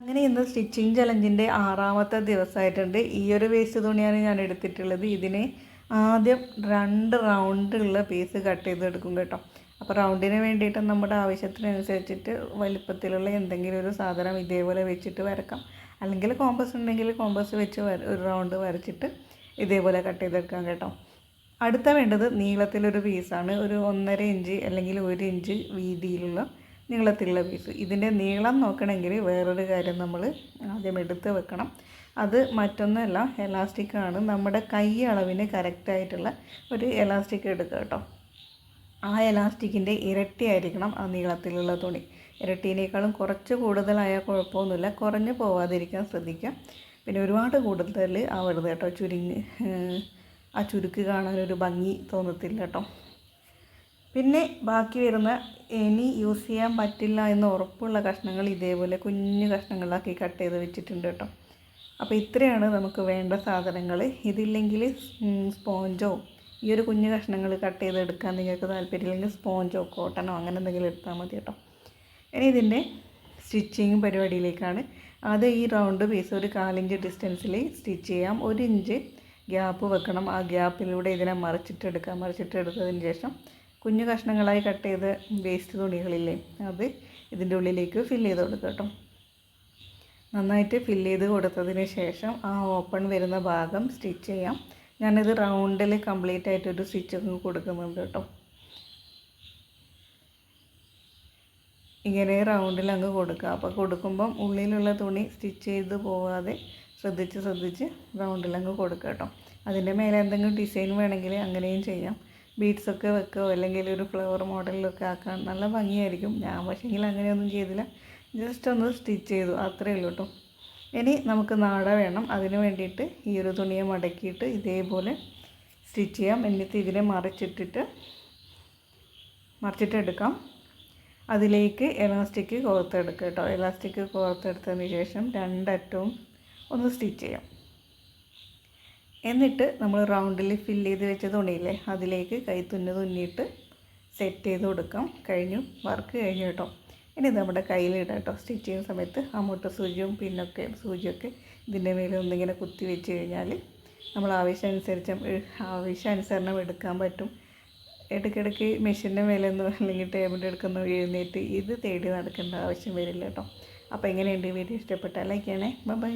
അങ്ങനെ ഇന്ന് സ്റ്റിച്ചിങ് ചലഞ്ചിൻ്റെ 6ാമത്തെ ദിവസമായിട്ടുണ്ട്. ഈ ഒരു വേസ്റ്റ് തുണിയാണ് ഞാൻ എടുത്തിട്ടുള്ളത്. ഇതിന് ആദ്യം 2 റൗണ്ടുള്ള പീസ് കട്ട് ചെയ്തെടുക്കും കേട്ടോ. അപ്പോൾ റൗണ്ടിന് വേണ്ടിയിട്ട് നമ്മുടെ ആവശ്യത്തിനനുസരിച്ചിട്ട് വലിപ്പത്തിലുള്ള എന്തെങ്കിലും ഒരു സാധനം ഇതേപോലെ വെച്ചിട്ട് വരക്കാം. അല്ലെങ്കിൽ കോമ്പസ് ഉണ്ടെങ്കിൽ കോമ്പസ് വെച്ച് ഒരു റൗണ്ട് വരച്ചിട്ട് ഇതേപോലെ കട്ട് ചെയ്തെടുക്കാം കേട്ടോ. അടുത്ത വേണ്ടത് നീളത്തിലൊരു പീസാണ്. ഒരു 1.5 ഇഞ്ച് അല്ലെങ്കിൽ 1 ഇഞ്ച് വീതിയിലുള്ള നീളത്തിലുള്ള പീസ്. ഇതിൻ്റെ നീളം നോക്കണമെങ്കിൽ വേറൊരു കാര്യം നമ്മൾ ആദ്യം എടുത്ത് വെക്കണം. അത് മറ്റൊന്നല്ല, എലാസ്റ്റിക്കാണ്. നമ്മുടെ കൈ അളവിന് കറക്റ്റായിട്ടുള്ള ഒരു എലാസ്റ്റിക് എടുക്കുക കേട്ടോ. ആ എലാസ്റ്റിക്കിൻ്റെ ഇരട്ടിയായിരിക്കണം ആ നീളത്തിലുള്ള തുണി. ഇരട്ടീനേക്കാളും കുറച്ച് കൂടുതലായാൽ കുഴപ്പമൊന്നുമില്ല, കുറഞ്ഞ് പോവാതിരിക്കാൻ ശ്രദ്ധിക്കുക. പിന്നെ ഒരുപാട് കൂടുതൽ ആവരുത് കേട്ടോ. ആ ചുരുക്ക് കാണാനൊരു ഭംഗി തോന്നത്തില്ല കേട്ടോ. പിന്നെ ബാക്കി വരുന്ന ഇനി യൂസ് ചെയ്യാൻ പറ്റില്ല എന്ന് ഉറപ്പുള്ള കഷ്ണങ്ങൾ ഇതേപോലെ കുഞ്ഞു കഷ്ണങ്ങളാക്കി കട്ട് ചെയ്ത് വെച്ചിട്ടുണ്ട് കേട്ടോ. അപ്പോൾ ഇത്രയാണ് നമുക്ക് വേണ്ട സാധനങ്ങൾ. ഇതില്ലെങ്കിൽ സ്പോഞ്ചോ ഈ ഒരു കുഞ്ഞു കഷ്ണങ്ങൾ കട്ട് ചെയ്തെടുക്കാൻ നിങ്ങൾക്ക് താല്പര്യമില്ലെങ്കിൽ സ്പോഞ്ചോ കോട്ടണോ അങ്ങനെ എന്തെങ്കിലും എടുത്താൽ മതി കേട്ടോ. ഇനി ഇതിൻ്റെ സ്റ്റിച്ചിങ് പരിപാടിയിലേക്കാണ്. അത് ഈ റൗണ്ട് പീസ് ഒരു 1/4 ഇഞ്ച് ഡിസ്റ്റൻസിൽ സ്റ്റിച്ച് ചെയ്യാം. 1 ഇഞ്ച് ഗ്യാപ്പ് വെക്കണം. ആ ഗ്യാപ്പിലൂടെ ഇതിനെ മറിച്ചിട്ടെടുത്തതിന് ശേഷം കുഞ്ഞു കഷ്ണങ്ങളായി കട്ട് ചെയ്ത് വേസ്റ്റ് തുണികളില്ലേ, അത് ഇതിൻ്റെ ഉള്ളിലേക്ക് ഫില്ല് ചെയ്ത് കൊടുക്കുക കേട്ടോ. നന്നായിട്ട് ഫില്ല് ചെയ്ത് കൊടുത്തതിന് ശേഷം ആ ഓപ്പൺ വരുന്ന ഭാഗം സ്റ്റിച്ച് ചെയ്യാം. ഞാനിത് റൗണ്ടിൽ കംപ്ലീറ്റ് ആയിട്ടൊരു സ്റ്റിച്ച് കൊടുക്കുന്നുണ്ട് കേട്ടോ. ഇങ്ങനെ റൗണ്ടിൽ അങ്ങ് കൊടുക്കുക. അപ്പോൾ കൊടുക്കുമ്പം ഉള്ളിലുള്ള തുണി സ്റ്റിച്ച് ചെയ്ത് പോവാതെ ശ്രദ്ധിച്ച് റൗണ്ടിലങ്ങ് കൊടുക്കുക കേട്ടോ. അതിൻ്റെ മേലെ എന്തെങ്കിലും ഡിസൈൻ വേണമെങ്കിൽ അങ്ങനെയും ചെയ്യാം. ബീഡ്സൊക്കെ വെക്കുകയോ അല്ലെങ്കിൽ ഒരു ഫ്ലവർ മോഡലിലൊക്കെ ആക്കാൻ നല്ല ഭംഗിയായിരിക്കും. ഞാൻ പക്ഷേങ്കിൽ അങ്ങനെയൊന്നും ചെയ്തില്ല, ജസ്റ്റ് ഒന്ന് സ്റ്റിച്ച് ചെയ്തു, അത്രയേ ഉള്ളൂ കേട്ടോ. ഇനി നമുക്ക് നാട വേണം. അതിന് വേണ്ടിയിട്ട് ഈ ഒരു തുണിയെ മടക്കിയിട്ട് ഇതേപോലെ സ്റ്റിച്ച് ചെയ്യാം. എന്നിട്ട് ഇതിനെ മറിച്ചിട്ടെടുക്കാം. അതിലേക്ക് എലാസ്റ്റിക് കോർത്തെടുക്കുക കേട്ടോ. എലാസ്റ്റിക് കോർത്തെടുത്തതിന് ശേഷം 2 അറ്റവും ഒന്ന് സ്റ്റിച്ച് ചെയ്യാം. എന്നിട്ട് നമ്മൾ റൗണ്ടിൽ ഫില്ല് ചെയ്ത് വെച്ച തുണിയില്ലേ, അതിലേക്ക് തുന്നിയിട്ട് സെറ്റ് ചെയ്ത് കൊടുക്കാം. വർക്ക് കഴിഞ്ഞു കേട്ടോ. ഇനി നമ്മുടെ കയ്യിലിടാം കേട്ടോ. സ്റ്റിച്ച് ചെയ്യുന്ന സമയത്ത് ആ മുട്ട സൂചിയൊക്കെ ഇതിൻ്റെ മേലെ ഒന്നിങ്ങനെ കുത്തി വെച്ച് കഴിഞ്ഞാൽ നമ്മൾ ആവശ്യാനുസരണം എടുക്കാൻ പറ്റും. ഇടയ്ക്കിടയ്ക്ക് മെഷീൻ്റെ മേലെ നിന്നോ അല്ലെങ്കിൽ ടേബിളിൻ്റെ അടുക്കുന്നോ എഴുന്നേറ്റ് ഇത് തേടി നടക്കേണ്ട ആവശ്യം വരില്ല കേട്ടോ. അപ്പോൾ എങ്ങനെയുണ്ട് വീഡിയോ? ഇഷ്ടപ്പെട്ടാൽ ലൈക്ക് ചെയ്യണേ. ബൈ.